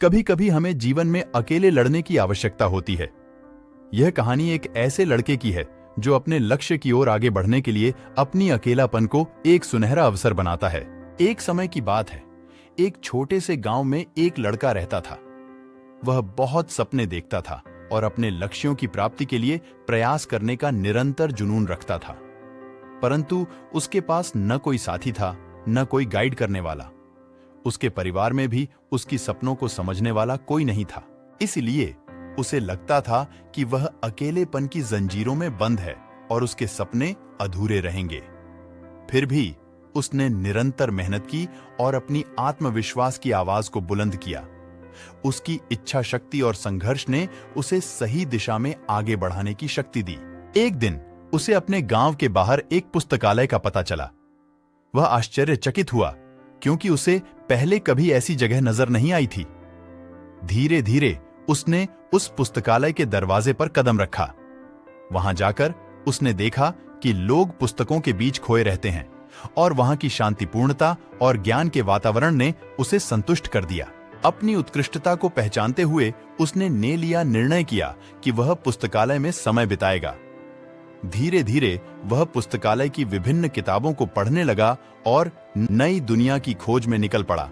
कभी कभी हमें जीवन में अकेले लड़ने की आवश्यकता होती है। यह कहानी एक ऐसे लड़के की है जो अपने लक्ष्य की ओर आगे बढ़ने के लिए अपनी अकेलापन को एक सुनहरा अवसर बनाता है। एक समय की बात है, एक छोटे से गांव में एक लड़का रहता था। वह बहुत सपने देखता था और अपने लक्ष्यों की प्राप्ति के लिए प्रयास करने का निरंतर जुनून रखता था। परंतु उसके पास न कोई साथी था, न कोई गाइड करने वाला। उसके परिवार में भी उसकी सपनों को समझने वाला कोई नहीं था। इसलिए उसे लगता था कि वह अकेलेपन की जंजीरों में बंद है और उसके सपने अधूरे रहेंगे। फिर भी उसने निरंतर मेहनत की और अपनी आत्मविश्वास की आवाज को बुलंद किया। उसकी इच्छा शक्ति और संघर्ष ने उसे सही दिशा में आगे बढ़ाने की शक्ति दी। एक दिन उसे अपने गांव के बाहर एक पुस्तकालय का पता चला। वह आश्चर्यचकित हुआ क्योंकि उसे पहले कभी ऐसी जगह नजर नहीं आई थी। धीरे धीरे उसने उस पुस्तकालय के दरवाजे पर कदम रखा। वहां जाकर उसने देखा कि लोग पुस्तकों के बीच खोए रहते हैं और वहां की शांतिपूर्णता और ज्ञान के वातावरण ने उसे संतुष्ट कर दिया। अपनी उत्कृष्टता को पहचानते हुए उसने निर्णय किया कि वह पुस्तकालय में समय बिताएगा। धीरे धीरे वह पुस्तकालय की विभिन्न किताबों को पढ़ने लगा और नई दुनिया की खोज में निकल पड़ा।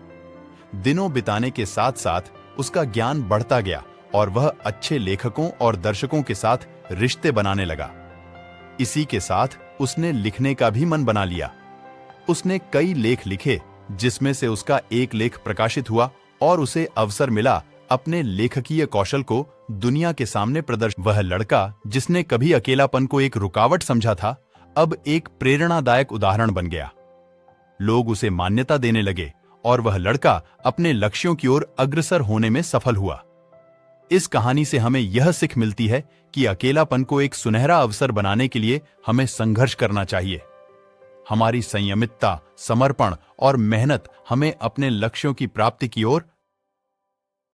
दिनों बिताने के साथ साथ उसका ज्ञान बढ़ता गया और वह अच्छे लेखकों और दर्शकों के साथ रिश्ते बनाने लगा। इसी के साथ उसने लिखने का भी मन बना लिया। उसने कई लेख लिखे, जिसमें से उसका एक लेख प्रकाशित हुआ और उसे अवसर मिला अपने लेखकीय कौशल को दुनिया के सामने प्रदर्शित। वह लड़का जिसने कभी अकेलापन को एक रुकावट समझा था, अब एक प्रेरणादायक उदाहरण बन गया। लोग उसे मान्यता देने लगे और वह लड़का अपने लक्ष्यों की ओर अग्रसर होने में सफल हुआ। इस कहानी से हमें यह सीख मिलती है कि अकेलापन को एक सुनहरा अवसर बनाने के लिए हमें संघर्ष करना चाहिए। हमारी संयमितता, समर्पण और मेहनत हमें अपने लक्ष्यों की प्राप्ति की ओर